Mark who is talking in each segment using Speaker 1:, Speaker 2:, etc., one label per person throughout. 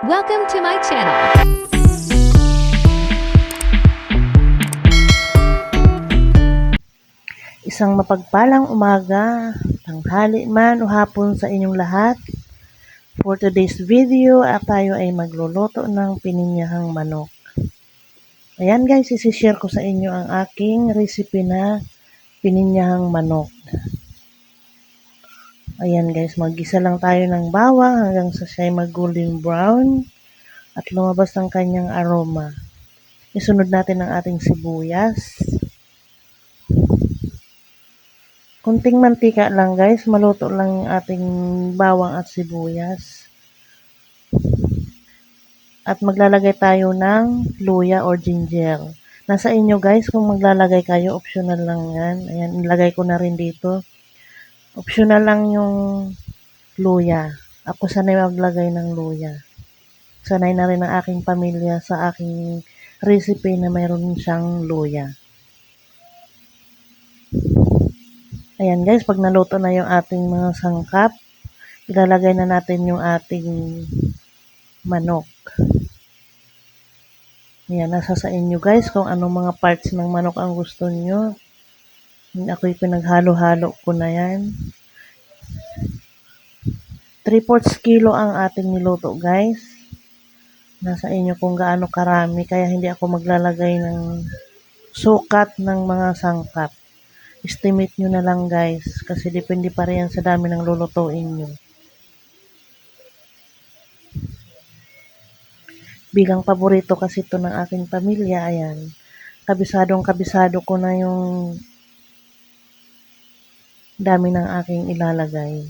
Speaker 1: Welcome to my channel.
Speaker 2: Isang mapagpalang umaga, tanghali man o hapon sa inyong lahat. For today's video, tayo ay magluluto ng pininyahang manok. Ayan guys, isishare ko sa inyo ang aking recipe na pininyahang manok. Ayan guys, maggisa lang tayo ng bawang hanggang sa siya ay mag-golden brown at lumabas ang kanyang aroma. Isunod natin ang ating sibuyas. Kunting mantika lang guys, maluto lang yung ating bawang at sibuyas. At maglalagay tayo ng luya or ginger. Nasa inyo guys kung maglalagay kayo, optional lang yan. Ayan, nilagay ko na rin dito. Optional lang yung luya. Ako sanay maglagay ng luya. Sanay na rin ang aking pamilya sa aking recipe na mayroon siyang luya. Ayan guys, pag naluto na yung ating mga sangkap, ilalagay na natin yung ating manok. Ayan, nasa sa inyo guys kung anong mga parts ng manok ang gusto nyo. Ako'y pinaghalo-halo ko na yan. 3/4 kilo ang ating niluto guys. Nasa inyo kung gaano karami, kaya hindi ako maglalagay ng sukat ng mga sangkap. Estimate nyo na lang guys, kasi depende pa rin sa dami ng lulutuin nyo. Bilang paborito kasi ito ng aking pamilya, ayan. Kabisado ko na yung dami ng aking ilalagay.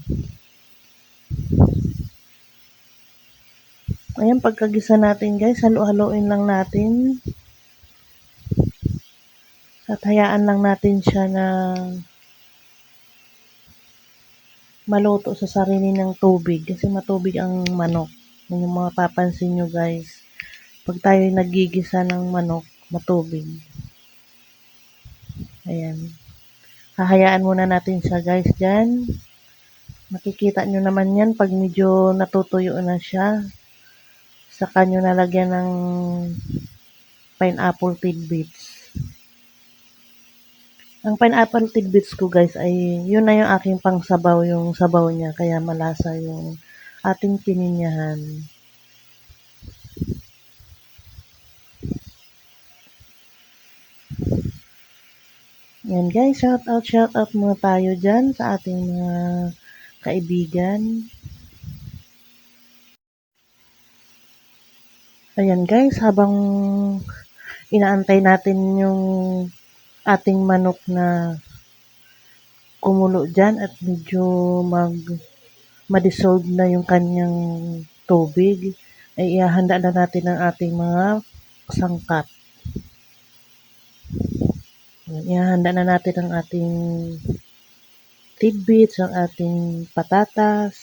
Speaker 2: Ayan, pagkagisa natin guys, halo-haloin lang natin. At hayaan lang natin siya na maluto sa sarili ng tubig. Kasi matubig ang manok. Yun yung mga papansin nyo guys. Pag tayo nagigisa ng manok, matubig. Ayan. Hahayaan muna natin siya guys dyan. Makikita nyo naman yan pag medyo natutuyo na siya. Saka nyo nalagyan ng pineapple tidbits. Ang pineapple tidbits ko guys ay yun na yung aking pangsabaw, yung sabaw niya. Kaya malasa yung ating pininyahan. Yan guys, shout out muna tayo dyan sa ating mga kaibigan. Ayan guys, habang inaantay natin yung ating manok na kumulo dyan at medyo ma-dissolve na yung kanyang tubig, ay ihahanda na natin ang ating mga sangkap. Ihahanda na natin ang ating tidbits, ang ating patatas.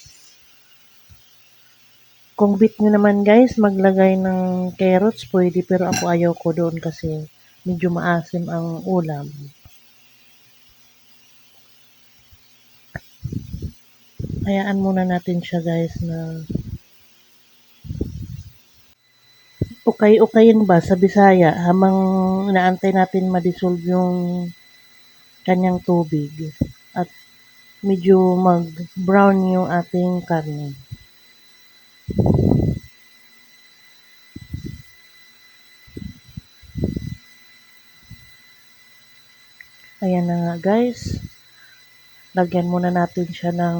Speaker 2: Kung bit nyo naman guys, maglagay ng carrots, pwede, pero ako ayaw ko doon kasi medyo maasim ang ulam. Hayaan muna natin siya guys na ukay-ukayin ba sa Bisaya habang inaantay natin ma-dissolve yung kanyang tubig at medyo mag-brown yung ating karne. Ayan na nga guys. Lagyan muna natin siya ng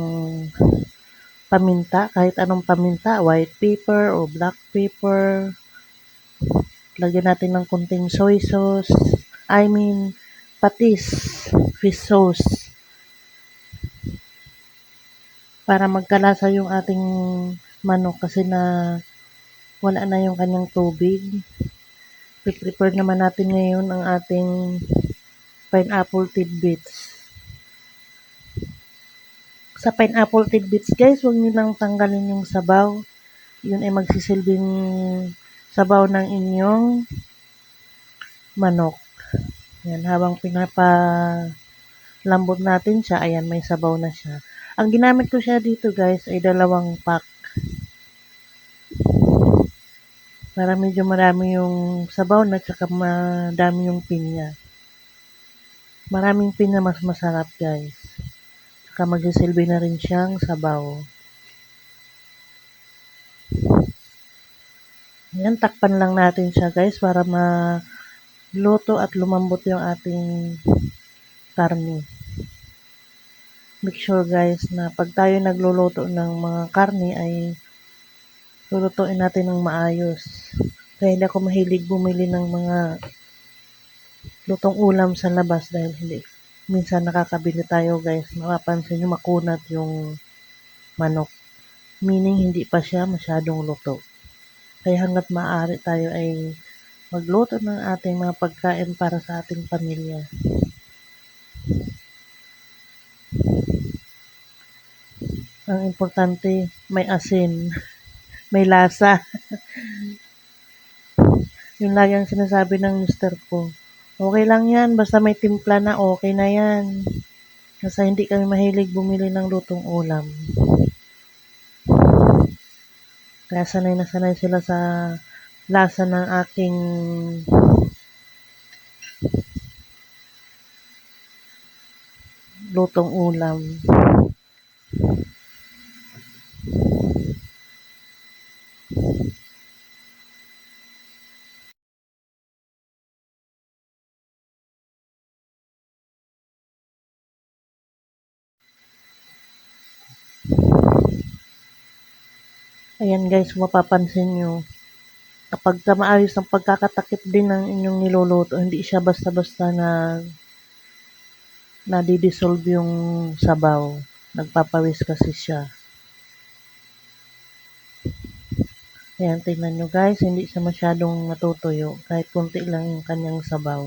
Speaker 2: paminta, kahit anong paminta, white pepper o black pepper. Lagyan natin ng kunting soy sauce, patis, fish sauce. Para magkalasa yung ating manok kasi na wala na yung kanyang tubig. I-prepare naman natin ngayon ang ating pineapple tidbits. Sa pineapple tidbits guys, huwag nyo lang tanggalin yung sabaw. Yun ay magsisilbing sabaw ng inyong manok. Yan, habang pinapalambot natin siya, ayan, may sabaw na siya. Ang ginamit ko siya dito guys ay 2 pack. Para medyo marami yung sabaw na tsaka madami yung pinya. Maraming pinya mas masarap guys. Tsaka magsisilbi na rin siyang sabaw. Yan, takpan lang natin siya guys para maluto at lumambot yung ating karne. Make sure guys na pag tayo nagluluto ng mga karne ay lulutuin natin ng maayos. Kaya hindi ako mahilig bumili ng mga lutong ulam sa labas dahil hindi. Minsan nakakabili tayo guys, mapapansin nyo makunat yung manok. Meaning hindi pa siya masyadong luto. Kaya hanggat maaari tayo ay magluto ng ating mga pagkain para sa ating pamilya. Ang importante, may asin, may lasa. Yun lagi ang sinasabi ng mister ko. Okay lang yan, basta may timpla na, okay na yan. Kasi hindi kami mahilig bumili ng lutong ulam. Kaya sanay na sanay sila sa lasa ng aking lutong ulam. Ayan guys, mapapansin nyo, kapag maayos ang pagkakatakip din ng inyong niluluto, hindi siya basta-basta na nadidissolve yung sabaw. Nagpapawis kasi siya. Ayan, tingnan nyo guys, hindi siya masyadong natutuyo. Kahit kunti lang yung kanyang sabaw.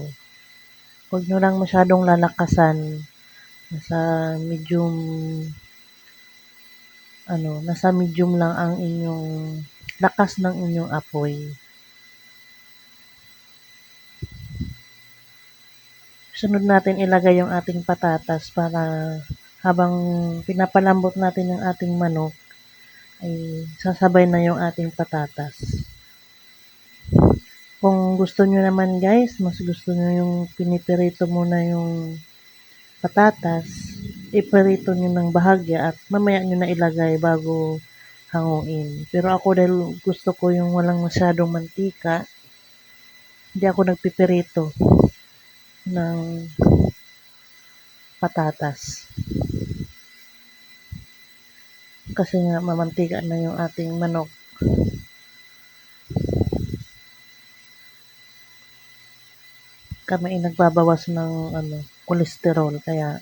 Speaker 2: Huwag nyo lang masyadong lalakasan. Nasa medium lang ang inyong lakas ng inyong apoy. Sunod natin ilagay yung ating patatas para habang pinapalambot natin yung ating manok, ay sasabay na yung ating patatas. Kung gusto nyo naman guys, mas gusto nyo yung pinipirito muna yung patatas, ipirito nyo ng bahagya at mamaya nyo na ilagay bago hanguin. Pero ako dahil gusto ko yung walang masyadong mantika, hindi ako nagpipirito ng patatas. Kasi nga mamantika na yung ating manok. Kami ay nagbabawas ng kolesterol kaya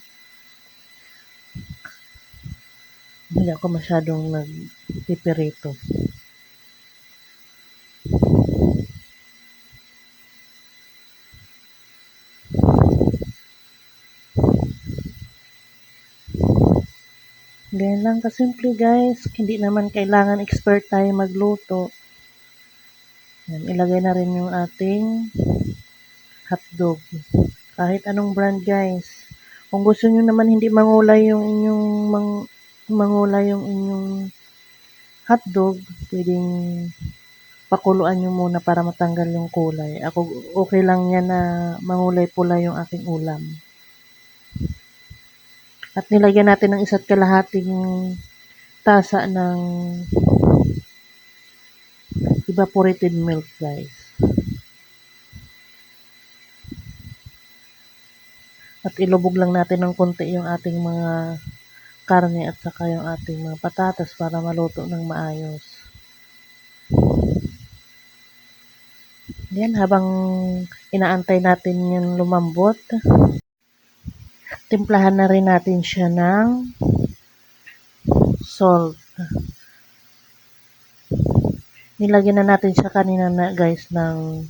Speaker 2: hindi ako masyadong nagpipirito. Ganyan lang kasimple guys. Hindi naman kailangan expert tayo magluto. Yan, ilagay na rin yung ating hotdog. Kahit anong brand guys. Kung gusto nyo naman hindi mangulay yung inyong hotdog, pwedeng pakuluan nyo muna para matanggal yung kulay. Ako okay lang yan na mangulay pula yung aking ulam. At nilagyan natin ng 1.5 tasa ng evaporated milk guys. At ilubog lang natin ng konti yung ating mga karne at saka yung ating mga patatas para maluto ng maayos. Yan, habang inaantay natin yung lumambot, timplahan na rin natin siya ng salt. Nilagyan na natin siya kanina na guys ng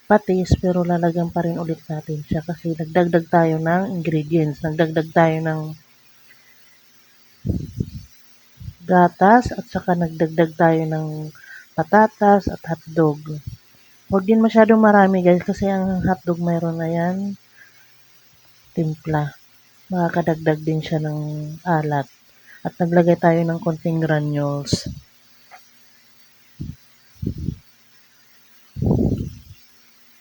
Speaker 2: patis pero lalagyan pa rin ulit natin siya kasi nagdagdag tayo ng ingredients. Nagdagdag tayo ng gatas at saka nagdagdag tayo ng patatas at hotdog. Huwag din masyadong marami guys kasi ang hotdog mayroon na yan timpla. Makakadagdag din siya ng alat. At naglagay tayo ng konting granules.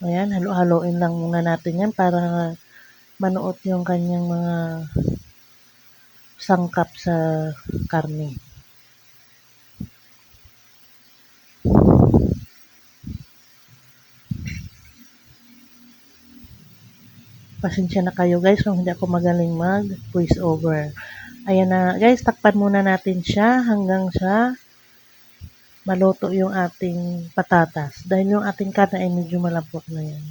Speaker 2: Ayan, halo-haloin lang muna natin yan para manuot yung kanyang mga sangkap sa karne. Pasensya na kayo guys kung hindi ako magaling mag voice over. Ayan na guys, takpan muna natin siya hanggang sa maluto yung ating patatas. Dahil yung ating karne ay medyo malambot na yan.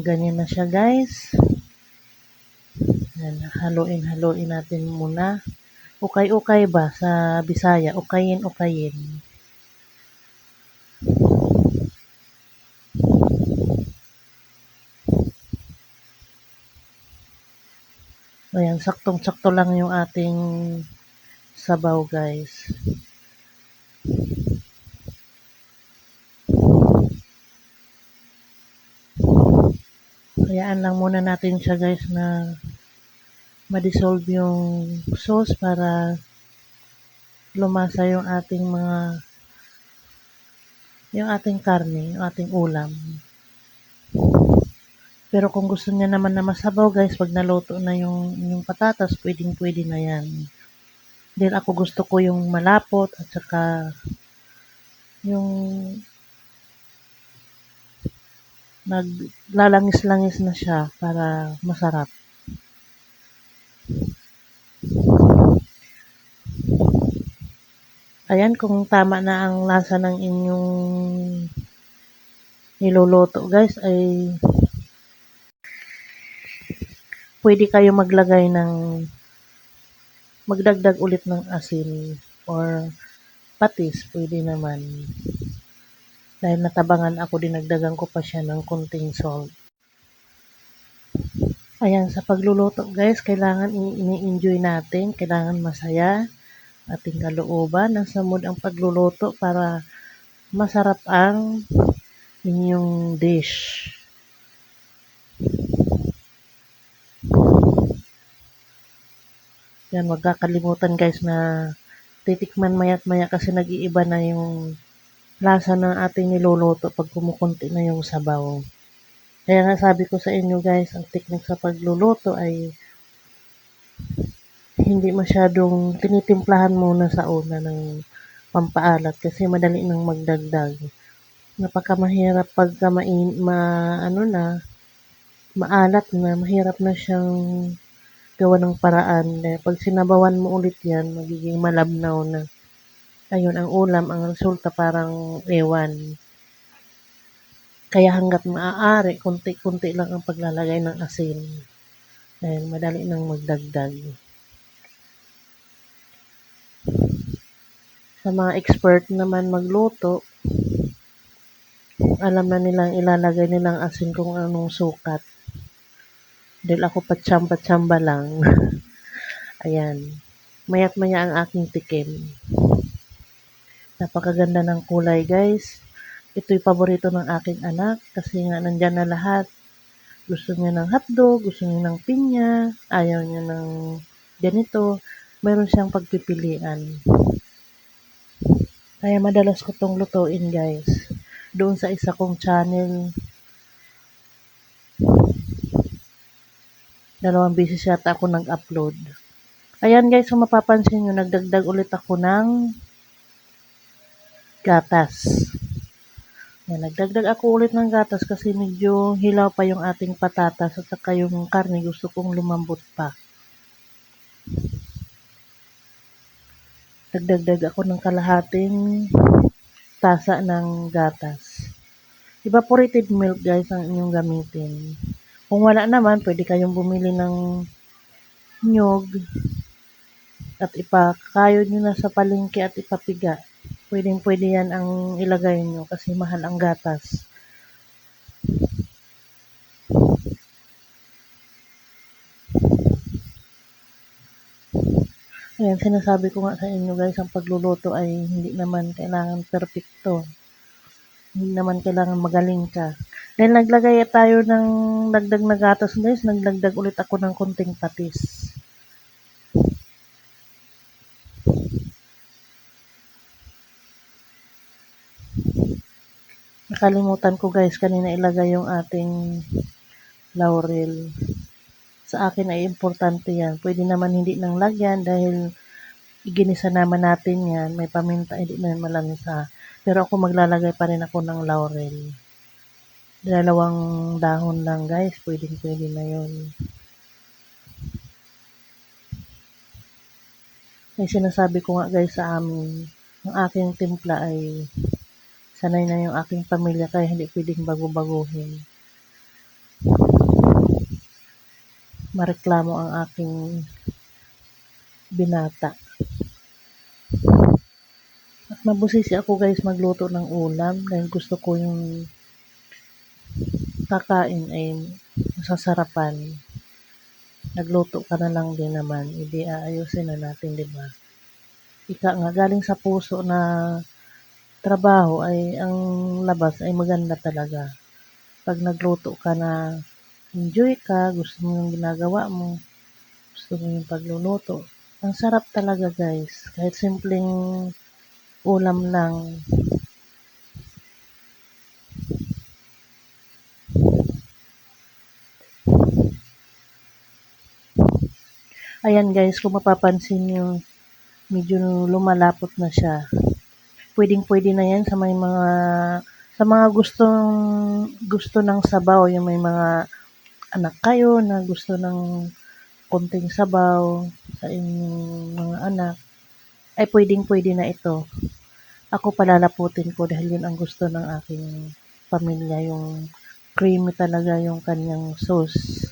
Speaker 2: Ganyan na siya guys. Ayan, haluin natin muna. Ukay-ukay ba sa Bisaya? Ukayin. Ayan, saktong-sakto lang yung ating sabaw guys. Hayaan lang muna natin siya guys na ma-dissolve yung sauce para lumasa yung ating karne, yung ating ulam. Pero kung gusto niya naman na masabaw guys, pag naluto na yung patatas, pwedeng-pwede na yan. Dahil ako gusto ko yung malapot at saka yung naglalangis-langis na siya para masarap. Ayan, kung tama na ang lasa ng inyong niluluto guys, ay pwede kayo magdagdag ulit ng asin or patis, pwede naman. Dahil natabangan ako, dinagdagan ko pa siya ng konting salt. Ayan, sa pagluluto guys, kailangan ini-enjoy natin, kailangan masaya ating kalooban, nasa mood ang pagluluto para masarap ang inyong dish. Yan, wag kakalimutan guys na titikman maya't maya kasi nag-iiba na yung lasa ng ating niluluto pag kumukunti na yung sabaw. Kaya nga sabi ko sa inyo guys, ang technique sa pagluluto ay hindi masyadong tinitimplahan muna sa una ng pampaalat kasi madali nang magdagdag. Napakamahirap pagka maalat na, mahirap na siyang gawa ng paraan. Pag sinabawan mo ulit yan, magiging malabnaw na. Ayun, ang ulam, ang resulta parang ewan. Kaya hanggat maaari, konti-konti lang ang paglalagay ng asin. Dahil madali nang magdagdag. Sa mga expert naman magluto, alam na nilang ilalagay nilang asin kung anong sukat. Dahil ako patsamba-tsamba lang. Ayan. Maya't maya ang aking tikim. Napakaganda ng kulay guys. Ito'y paborito ng aking anak kasi nga nandyan na lahat. Gusto niya ng hotdog, gusto niya ng pinya, ayaw niya ng ganito. Meron siyang pagpipilian. Kaya madalas ko tong lutuin guys. Doon sa isa kong channel, 2 beses yata ako nag-upload. Ayan guys, kung mapapansin nyo, nagdagdag ulit ako ng gatas. Ayan, nagdagdag ako ulit ng gatas kasi medyo hilaw pa yung ating patatas at saka yung karne gusto kong lumambot pa. Nagdagdag ako ng kalahating tasa ng gatas. Evaporated milk guys ang inyong gamitin. Kung wala naman, pwede kayong bumili ng nyog at ipakayod nyo na sa palengke at ipapiga. Pwedeng-pwede yan ang ilagay nyo kasi mahal ang gatas. Ayan, sinasabi ko nga sa inyo guys, ang pagluluto ay hindi naman kailangan perfecto. Hindi naman kailangan magaling ka. Dahil naglagay tayo ng dagdag na gatas guys, nagdagdag ulit ako ng konting patis. Nakalimutan ko guys, kanina ilagay yung ating laurel. Sa akin ay importante yan. Pwede naman hindi nang lagyan dahil iginisa naman natin yan. May paminta, hindi na malansa. Pero ako maglalagay pa rin ako ng laurel. 2 dahon lang guys, pwede na yun. Ay sinasabi ko nga guys sa amin, ang aking timpla ay sanay na yung aking pamilya kaya hindi pwedeng bago-baguhin. Mareklamo ang aking binata. At mabusisi ako guys magluto ng ulam dahil gusto ko yung kakain ay masasarapan. Nagluto ka na lang din naman, hindi aayusin na natin, di ba? Ika nga, galing sa puso na trabaho ay ang labas ay maganda talaga. Pag nagluto ka na enjoy ka, gusto mo yung ginagawa mo, gusto mo yung pagluluto. Ang sarap talaga guys, kahit simpleng ulam lang. Ayan guys, kung mapapansin nyo, medyo lumalapot na siya. Pwedeng-pwede na yan sa mga gusto ng sabaw, yung may mga anak kayo na gusto ng konting sabaw sa inyong mga anak, ay pwedeng-pwede na ito. Ako palalaputin ko dahil yun ang gusto ng aking pamilya, yung creamy talaga yung kanyang sauce.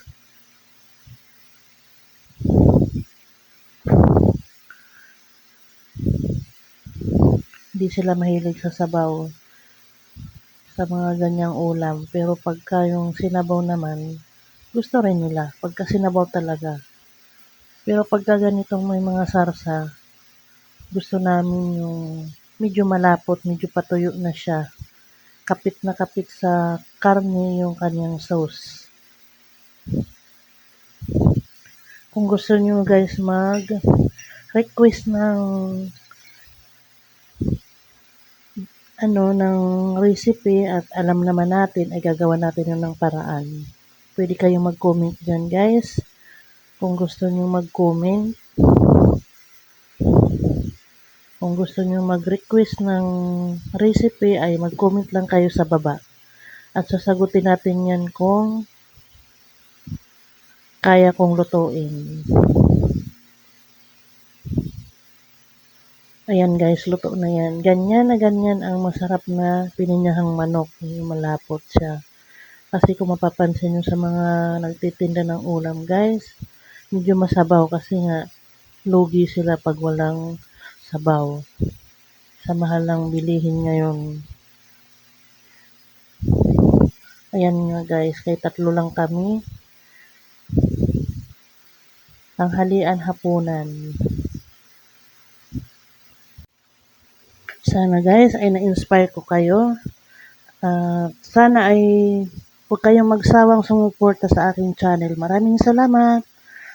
Speaker 2: Hindi sila mahilig sa sabaw sa mga ganyang ulam. Pero pagka yung sinabaw naman, gusto rin nila. Pagka sinabaw talaga. Pero pagka ganitong may mga sarsa, gusto namin yung medyo malapot, medyo patuyo na siya. Kapit na kapit sa karne yung kanyang sauce. Kung gusto nyo guys mag-request ng recipe at alam naman natin ay gagawa natin yun ng paraan. Pwede kayong mag-comment dyan guys. Kung gusto nyo mag-comment, kung gusto nyo mag-request ng recipe ay mag-comment lang kayo sa baba. At sasagutin natin yan kung kaya kong lutuin. Ayan guys, luto na yan. Ganyan na ganyan ang masarap na pininyahang manok. Yung malapot siya. Kasi kung mapapansin nyo sa mga nagtitinda ng ulam guys, medyo masabaw kasi nga lugi sila pag walang sabaw. Sa mahal ng bilihin ngayon. Ayan nga guys, kay 3 lang kami. Tanghalian, hapunan. Sana guys ay na-inspire ko kayo. Sana ay huwag kayong magsawang sumuporta sa aking channel. Maraming salamat.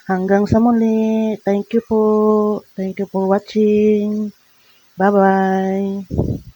Speaker 2: Hanggang sa muli. Thank you po. Thank you for watching. Bye-bye.